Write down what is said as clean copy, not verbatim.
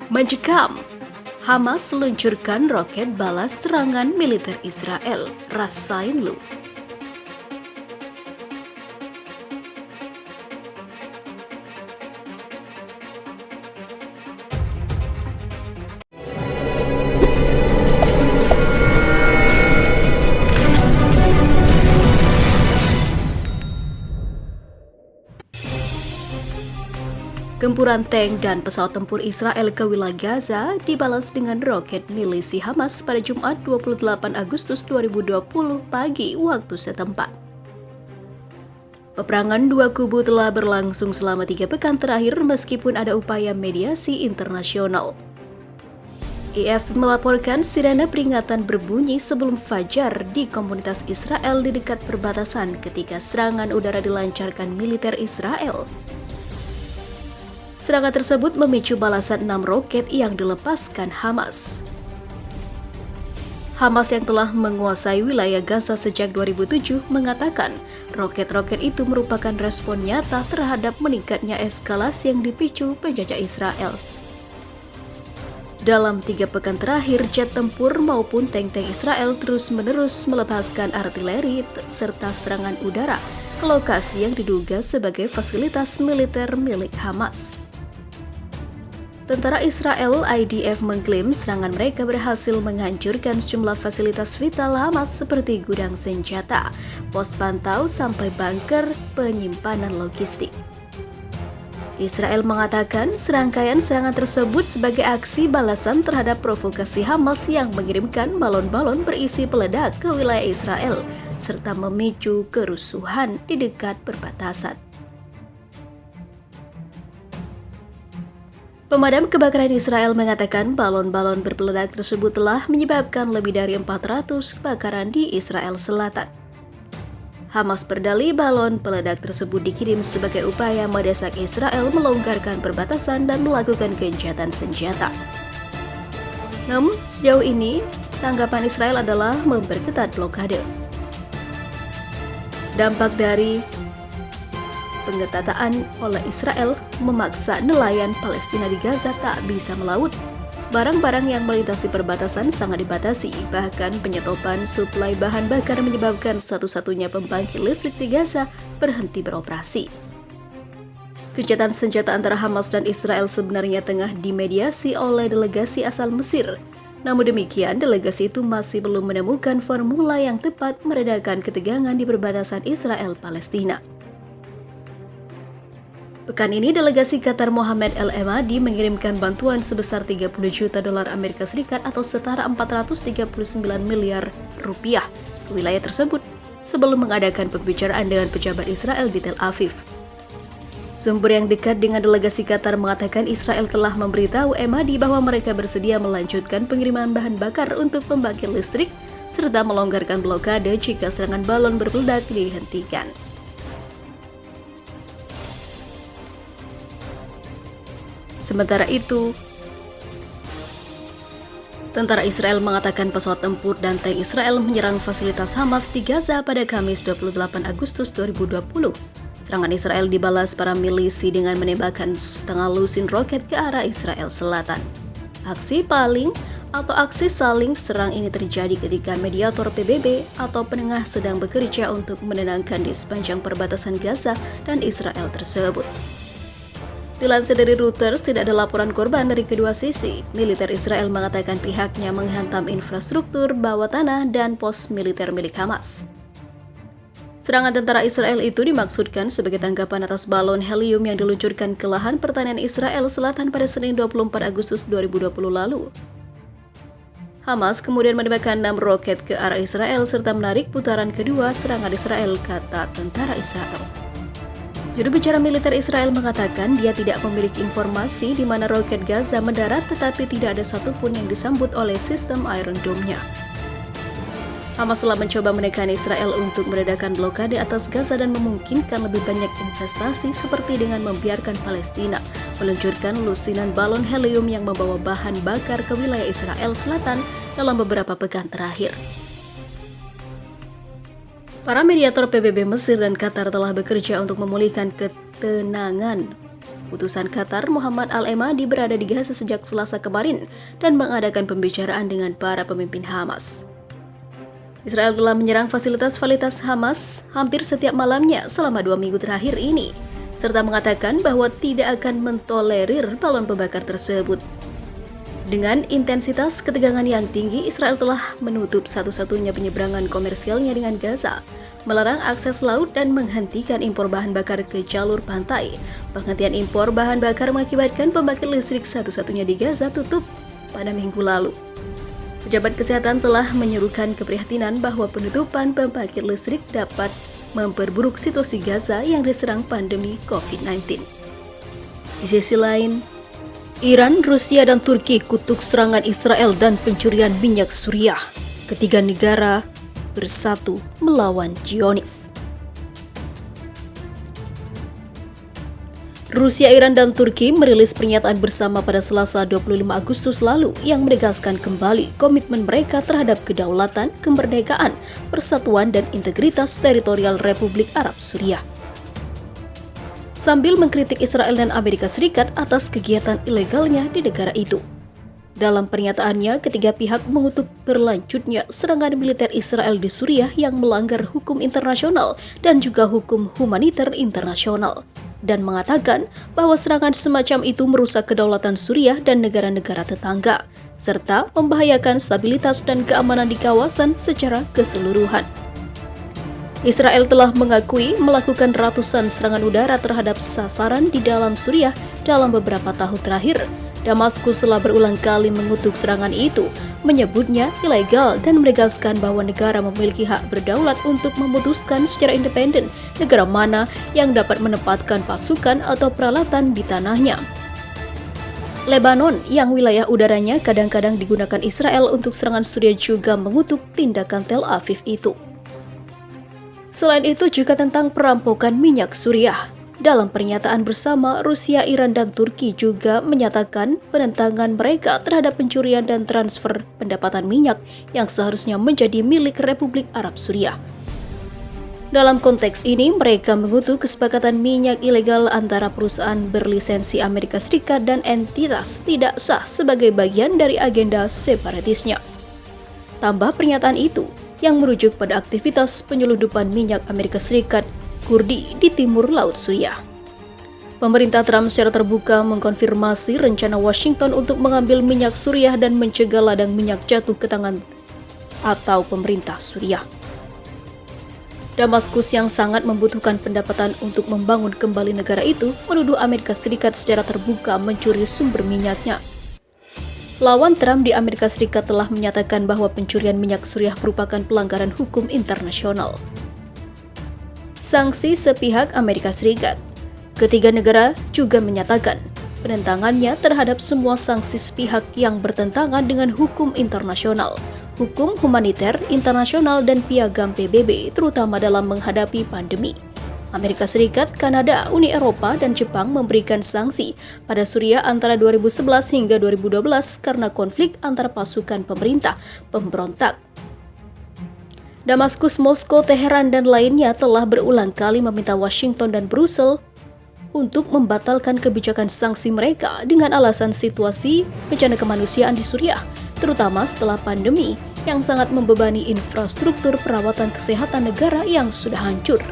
Mencekam, Hamas luncurkan roket balas serangan militer Israel. Rasain lu. Gempuran tank dan pesawat tempur Israel ke wilayah Gaza dibalas dengan roket milisi Hamas pada Jumat 28 Agustus 2020 pagi waktu setempat. Peperangan dua kubu telah berlangsung selama 3 pekan terakhir meskipun ada upaya mediasi internasional. IF melaporkan sirene peringatan berbunyi sebelum fajar di komunitas Israel di dekat perbatasan ketika serangan udara dilancarkan militer Israel. Serangan tersebut memicu balasan 6 roket yang dilepaskan Hamas. Hamas yang telah menguasai wilayah Gaza sejak 2007 mengatakan roket-roket itu merupakan respon nyata terhadap meningkatnya eskalasi yang dipicu penjajah Israel. Dalam 3 pekan terakhir, jet tempur maupun tank-tank Israel terus-menerus melepaskan artileri serta serangan udara ke lokasi yang diduga sebagai fasilitas militer milik Hamas. Tentara Israel IDF mengklaim serangan mereka berhasil menghancurkan sejumlah fasilitas vital Hamas seperti gudang senjata, pos pantau sampai bunker penyimpanan logistik. Israel mengatakan serangkaian serangan tersebut sebagai aksi balasan terhadap provokasi Hamas yang mengirimkan balon-balon berisi peledak ke wilayah Israel serta memicu kerusuhan di dekat perbatasan. Pemadam kebakaran Israel mengatakan balon-balon berpeledak tersebut telah menyebabkan lebih dari 400 kebakaran di Israel Selatan. Hamas berdalih balon peledak tersebut dikirim sebagai upaya mendesak Israel melonggarkan perbatasan dan melakukan gencatan senjata. Namun, sejauh ini, tanggapan Israel adalah memperketat blokade. Dampak dari pengetatan oleh Israel memaksa nelayan Palestina di Gaza tak bisa melaut. Barang-barang yang melintasi perbatasan sangat dibatasi, bahkan penyetopan suplai bahan bakar menyebabkan satu-satunya pembangkit listrik di Gaza berhenti beroperasi. Gencatan senjata antara Hamas dan Israel sebenarnya tengah dimediasi oleh delegasi asal Mesir. Namun demikian, delegasi itu masih belum menemukan formula yang tepat meredakan ketegangan di perbatasan Israel-Palestina. Pekan ini, delegasi Qatar Mohammed El-Emadi mengirimkan bantuan sebesar 30 juta dolar Amerika Serikat atau setara 439 miliar rupiah ke wilayah tersebut sebelum mengadakan pembicaraan dengan pejabat Israel di Tel Aviv. Sumber yang dekat dengan delegasi Qatar mengatakan Israel telah memberitahu Emadi bahwa mereka bersedia melanjutkan pengiriman bahan bakar untuk pembangkit listrik serta melonggarkan blokade jika serangan balon berpeledak dihentikan. Sementara itu, tentara Israel mengatakan pesawat tempur dan tank Israel menyerang fasilitas Hamas di Gaza pada Kamis 28 Agustus 2020. Serangan Israel dibalas para milisi dengan menembakkan setengah lusin roket ke arah Israel Selatan. Aksi saling serang ini terjadi ketika mediator PBB atau penengah sedang bekerja untuk menenangkan di sepanjang perbatasan Gaza dan Israel tersebut. Dilansir dari Reuters, tidak ada laporan korban dari kedua sisi. Militer Israel mengatakan pihaknya menghantam infrastruktur bawah tanah dan pos militer milik Hamas. Serangan tentara Israel itu dimaksudkan sebagai tanggapan atas balon helium yang diluncurkan ke lahan pertanian Israel Selatan pada Senin 24 Agustus 2020 lalu. Hamas kemudian menembakkan 6 roket ke arah Israel serta menarik putaran kedua serangan Israel, kata tentara Israel. Juru bicara militer Israel mengatakan dia tidak memiliki informasi di mana roket Gaza mendarat tetapi tidak ada satupun yang disambut oleh sistem Iron Dome-nya. Hamas telah mencoba menekan Israel untuk meredakan blokade atas Gaza dan memungkinkan lebih banyak investasi seperti dengan membiarkan Palestina meluncurkan lusinan balon helium yang membawa bahan bakar ke wilayah Israel Selatan dalam beberapa pekan terakhir. Para mediator PBB Mesir dan Qatar telah bekerja untuk memulihkan ketenangan Utusan Qatar Muhammad Al-Emadi berada di Gaza sejak Selasa kemarin dan mengadakan pembicaraan dengan para pemimpin Hamas. Israel telah menyerang fasilitas Hamas hampir setiap malamnya selama 2 minggu terakhir ini, serta mengatakan bahwa tidak akan mentolerir balon pembakar tersebut. Dengan intensitas ketegangan yang tinggi, Israel telah menutup satu-satunya penyeberangan komersialnya dengan Gaza, melarang akses laut dan menghentikan impor bahan bakar ke jalur pantai. Penghentian impor bahan bakar mengakibatkan pembangkit listrik satu-satunya di Gaza tutup pada minggu lalu. Pejabat kesehatan telah menyerukan keprihatinan bahwa penutupan pembangkit listrik dapat memperburuk situasi Gaza yang diserang pandemi COVID-19. Di sisi lain, Iran, Rusia, dan Turki kutuk serangan Israel dan pencurian minyak Suriah. Ketiga negara bersatu melawan Zionis. Rusia, Iran, dan Turki merilis pernyataan bersama pada Selasa 25 Agustus lalu yang menegaskan kembali komitmen mereka terhadap kedaulatan, kemerdekaan, persatuan, dan integritas teritorial Republik Arab Suriah. Sambil mengkritik Israel dan Amerika Serikat atas kegiatan ilegalnya di negara itu. Dalam pernyataannya, ketiga pihak mengutuk berlanjutnya serangan militer Israel di Suriah yang melanggar hukum internasional dan juga hukum humaniter internasional, dan mengatakan bahwa serangan semacam itu merusak kedaulatan Suriah dan negara-negara tetangga, serta membahayakan stabilitas dan keamanan di kawasan secara keseluruhan. Israel telah mengakui melakukan ratusan serangan udara terhadap sasaran di dalam Suriah dalam beberapa tahun terakhir. Damaskus telah berulang kali mengutuk serangan itu, menyebutnya ilegal dan menegaskan bahwa negara memiliki hak berdaulat untuk memutuskan secara independen negara mana yang dapat menempatkan pasukan atau peralatan di tanahnya. Lebanon, yang wilayah udaranya kadang-kadang digunakan Israel untuk serangan Suriah, juga mengutuk tindakan Tel Aviv itu. Selain itu juga tentang perampokan minyak Suriah. Dalam pernyataan bersama, Rusia, Iran, dan Turki juga menyatakan penentangan mereka terhadap pencurian dan transfer pendapatan minyak yang seharusnya menjadi milik Republik Arab Suriah. Dalam konteks ini, mereka mengutuk kesepakatan minyak ilegal antara perusahaan berlisensi Amerika Serikat dan entitas tidak sah sebagai bagian dari agenda separatisnya. Tambah pernyataan itu, yang merujuk pada aktivitas penyelundupan minyak Amerika Serikat Kurdi di timur Laut Suriah. Pemerintah Trump secara terbuka mengkonfirmasi rencana Washington untuk mengambil minyak Suriah dan mencegah ladang minyak jatuh ke tangan atau pemerintah Suriah. Damaskus yang sangat membutuhkan pendapatan untuk membangun kembali negara itu menuduh Amerika Serikat secara terbuka mencuri sumber minyaknya. Lawan Trump di Amerika Serikat telah menyatakan bahwa pencurian minyak Suriah merupakan pelanggaran hukum internasional. Sanksi sepihak Amerika Serikat. Ketiga negara juga menyatakan penentangannya terhadap semua sanksi sepihak yang bertentangan dengan hukum internasional, hukum humaniter internasional, dan piagam PBB, terutama dalam menghadapi pandemi. Amerika Serikat, Kanada, Uni Eropa, dan Jepang memberikan sanksi pada Suriah antara 2011 hingga 2012 karena konflik antara pasukan pemerintah pemberontak. Damaskus, Moskow, Teheran, dan lainnya telah berulang kali meminta Washington dan Brussel untuk membatalkan kebijakan sanksi mereka dengan alasan situasi bencana kemanusiaan di Suriah, terutama setelah pandemi yang sangat membebani infrastruktur perawatan kesehatan negara yang sudah hancur.